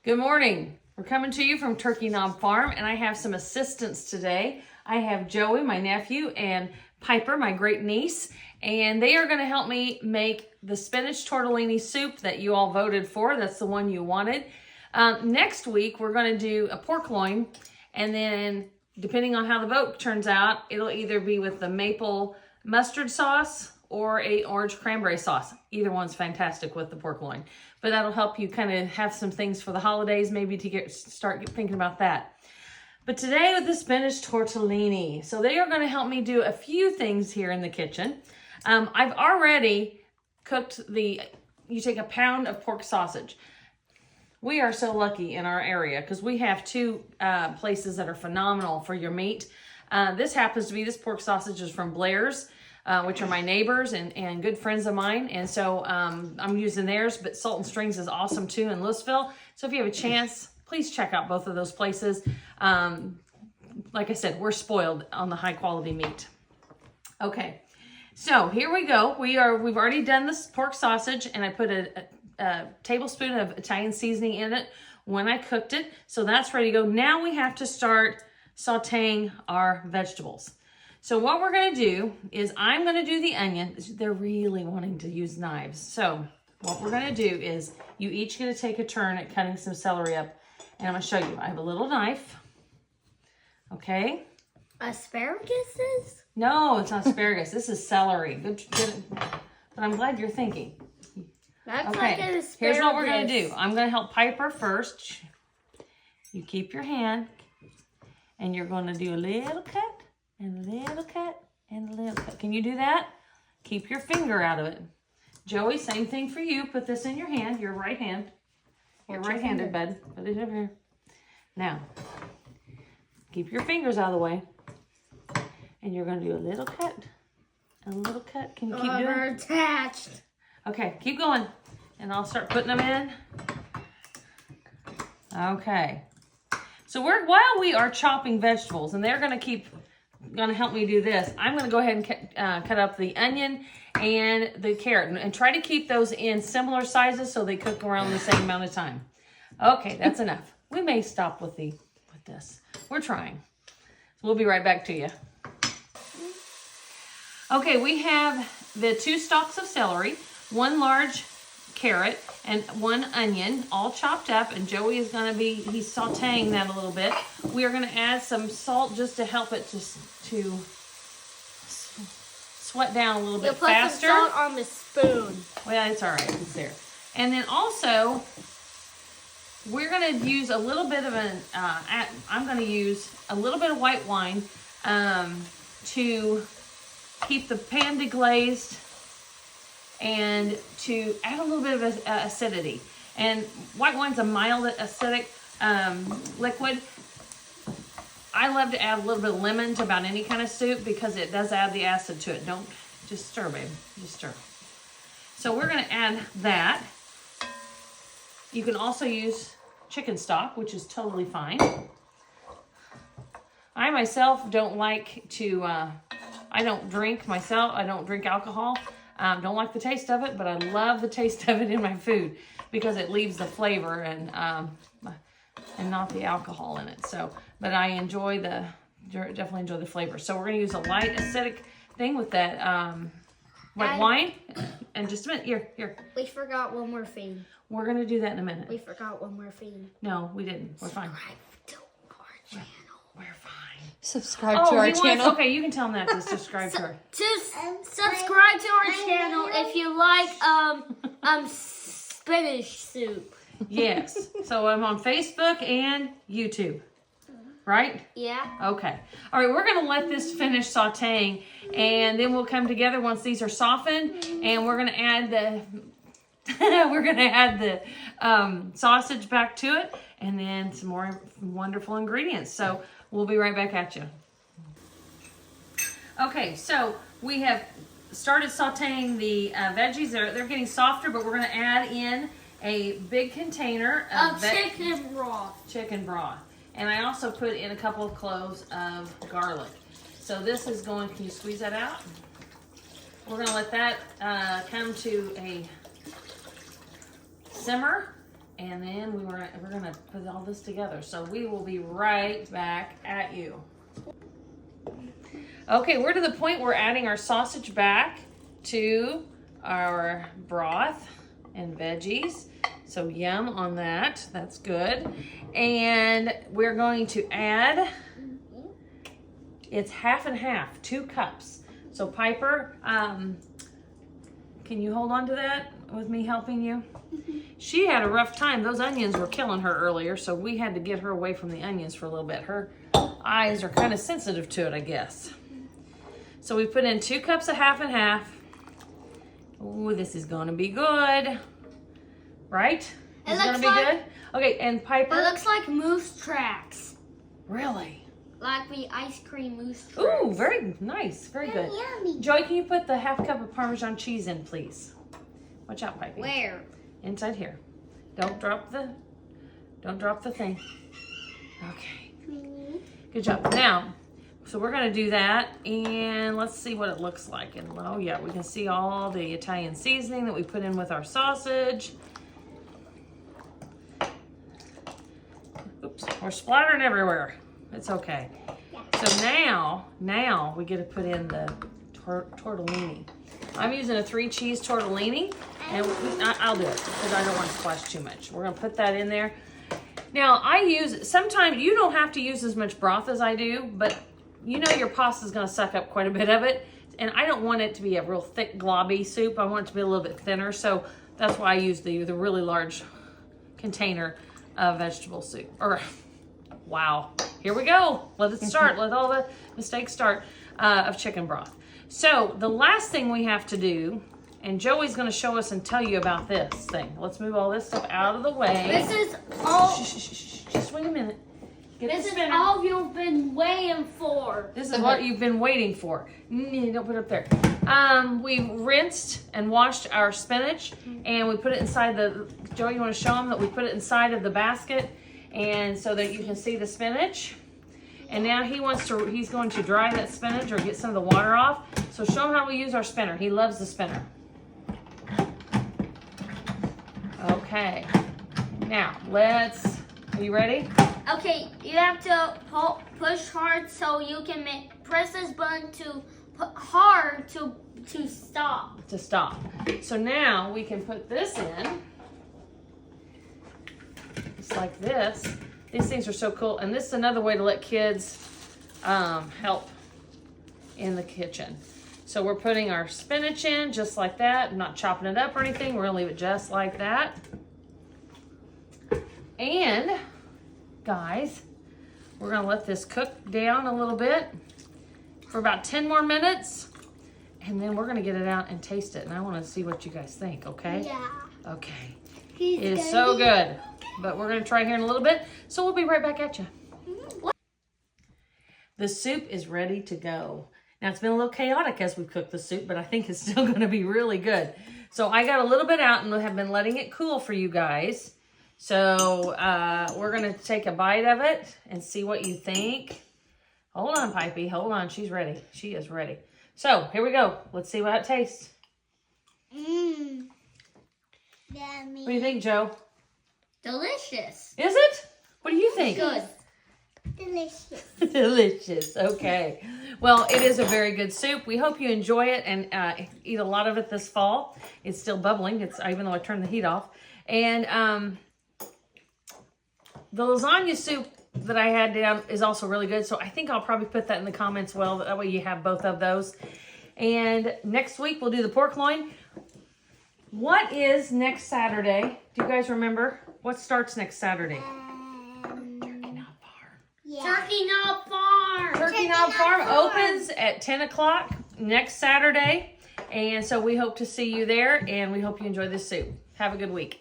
Good morning. We're coming to you from Turkey Knob Farm, and I have some assistants today. I have Joey, my nephew, and Piper, my great niece, and they are going to help me make the spinach tortellini soup that you all voted for. That's the one you wanted. Next week, we're going to do a pork loin, and then depending on how the vote turns out, it'll either be with the maple mustard sauce or a orange cranberry sauce. Either one's fantastic with the pork loin. But that'll help you kind of have some things for the holidays, maybe to start thinking about that. But today with the spinach tortellini. So they are going to help me do a few things here in the kitchen. I've already cooked you take a pound of pork sausage. We are so lucky in our area because we have two places that are phenomenal for your meat. This pork sausage is from Blair's, which are my neighbors and good friends of mine. And so I'm using theirs, but Salt and Strings is awesome too in Louisville. So if you have a chance, please check out both of those places. Like I said, we're spoiled on the high quality meat. Okay, so here we go. We've already done this pork sausage, and I put a tablespoon of Italian seasoning in it when I cooked it. So that's ready to go. Now we have to start sauteing our vegetables. So what we're going to do is I'm going to do the onion. They're really wanting to use knives. So what we're going to do is you each going to take a turn at cutting some celery up. And I'm going to show you. I have a little knife. Okay. Asparagus? No, it's not asparagus. This is celery. Good. But I'm glad you're thinking. That's okay. like an asparagus. Here's what we're going to do. I'm going to help Piper first. You keep your hand. And you're going to do a little cut. And a little cut, and a little cut. Can you do that? Keep your finger out of it. Joey, same thing for you. Put this in your hand, your right hand. You're right-handed, bud. Put it over here. Now, keep your fingers out of the way. And you're going to do a little cut, and a little cut. Can you keep doing it? Attached. Okay, keep going. And I'll start putting them in. Okay. So while we are chopping vegetables, and they're going to help me do this, I'm going to go ahead and cut up the onion and the carrot and try to keep those in similar sizes so they cook around the same amount of time. Okay, that's enough. We may stop with this. We're trying. We'll be right back to you. Okay, we have the 2 stalks of celery, 1 large carrot, and 1 onion, all chopped up, and Joey is going to he's sauteing that a little bit. We are going to add some salt just to help it to sweat down a little bit faster. You'll put some salt on the spoon. Well, it's all right. It's there. And then also, we're going to use a little bit of I'm going to use a little bit of white wine to keep the pan deglazed and to add a little bit of acidity. And white wine's a mild acidic liquid. I love to add a little bit of lemon to about any kind of soup because it does add the acid to it. Don't just stir, babe. Just stir. So we're going to add that. You can also use chicken stock, which is totally fine. I myself don't like to, I don't drink myself. I don't drink alcohol. Don't like the taste of it, but I love the taste of it in my food because it leaves the flavor and not the alcohol in it. So, but I definitely enjoy the flavor. So we're going to use a light acidic thing with that white wine. And just a minute, here. We forgot one more thing. We're going to do that in a minute. We forgot one more thing. No, we didn't. We're fine. Subscribe to our channel. We're fine. Subscribe to our channel. Okay, you can tell them that to subscribe to her. Subscribe to our channel if you like spinach soup. Yes. So I'm on Facebook and YouTube. Right? Yeah. Okay. All right, we're going to let this finish sauteing, and then we'll come together once these are softened, and we're going to add the sausage back to it, and then some more wonderful ingredients. So we'll be right back at you. Okay, so we have started sauteing the veggies. They're getting softer, but we're going to add in a big container of chicken broth. And I also put in a couple of cloves of garlic. So this is going, can you squeeze that out? We're going to let that come to a simmer And then we're gonna put all this together. So we will be right back at you. Okay, we're to the point we're adding our sausage back to our broth and veggies. So yum on that, that's good. And we're going to add, it's half and half, 2 cups. So Piper, can you hold on to that with me helping you? She had a rough time. Those onions were killing her earlier, so we had to get her away from the onions for a little bit. Her eyes are kind of sensitive to it, I guess. So we put in 2 cups of half and half. Ooh, this is gonna be good. Right? It's gonna be good? Okay, and Piper? It looks like moose tracks. Really? Like the ice cream moose tracks. Ooh, very nice. Very good. Yummy. Joy, can you put the half cup of Parmesan cheese in, please? Watch out, Pipey. Where? Inside here. Don't drop the thing. Okay. Good job. Now, so we're gonna do that, and let's see what it looks like. And oh yeah, we can see all the Italian seasoning that we put in with our sausage. Oops, we're splattering everywhere. It's okay. So now we get to put in the tortellini. I'm using a 3 cheese tortellini, and I'll do it because I don't want to splash too much. We're gonna put that in there. Now sometimes you don't have to use as much broth as I do, but you know your pasta is gonna suck up quite a bit of it, and I don't want it to be a real thick globby soup. I want it to be a little bit thinner, so that's why I use the really large container of vegetable soup. Wow, here we go. Let it start. Let all the mistakes start of chicken broth. So the last thing we have to do, and Joey's going to show us and tell you about this thing. Let's move all this stuff out of the way. This is all. Shh. Just wait a minute. This is all you've been waiting for. This is what you've been waiting for. Don't put it up there. We rinsed and washed our spinach, and we put it inside the. Joey, you want to show them that we put it inside of the basket, and so that you can see the spinach. And now he's going to dry that spinach or get some of the water off. So show him how we use our spinner. He loves the spinner. Okay. Now, are you ready? Okay, you have to push hard so you can press this button to hard to stop. To stop. So now we can put this in. It's like this. These things are so cool. And this is another way to let kids help in the kitchen. So we're putting our spinach in just like that. I'm not chopping it up or anything. We're gonna leave it just like that. And guys, we're gonna let this cook down a little bit for about 10 more minutes. And then we're gonna get it out and taste it. And I wanna see what you guys think, okay? Yeah. Okay. It is so good. But we're gonna try here in a little bit. So we'll be right back at you. The soup is ready to go. Now it's been a little chaotic as we've cooked the soup, but I think it's still gonna be really good. So I got a little bit out and have been letting it cool for you guys. So we're gonna take a bite of it and see what you think. Hold on, Pipey, hold on, she's ready. She is ready. So here we go. Let's see how it tastes. Yummy. What do you think, Joe? Delicious. Is it? What do you think? Good. Delicious. Delicious. Okay. Well, it is a very good soup. We hope you enjoy it and eat a lot of it this fall. It's still bubbling. Even though I turned the heat off. And the lasagna soup that I had down is also really good. So I think I'll probably put that in the comments. Well, that way you have both of those. And next week we'll do the pork loin. What is next Saturday? Do you guys remember? What starts next Saturday? Turkey Knob Farm. Yeah. Turkey Knob Farm. Turkey Knob Farm opens at 10 o'clock next Saturday. And so we hope to see you there, and we hope you enjoy this soup. Have a good week.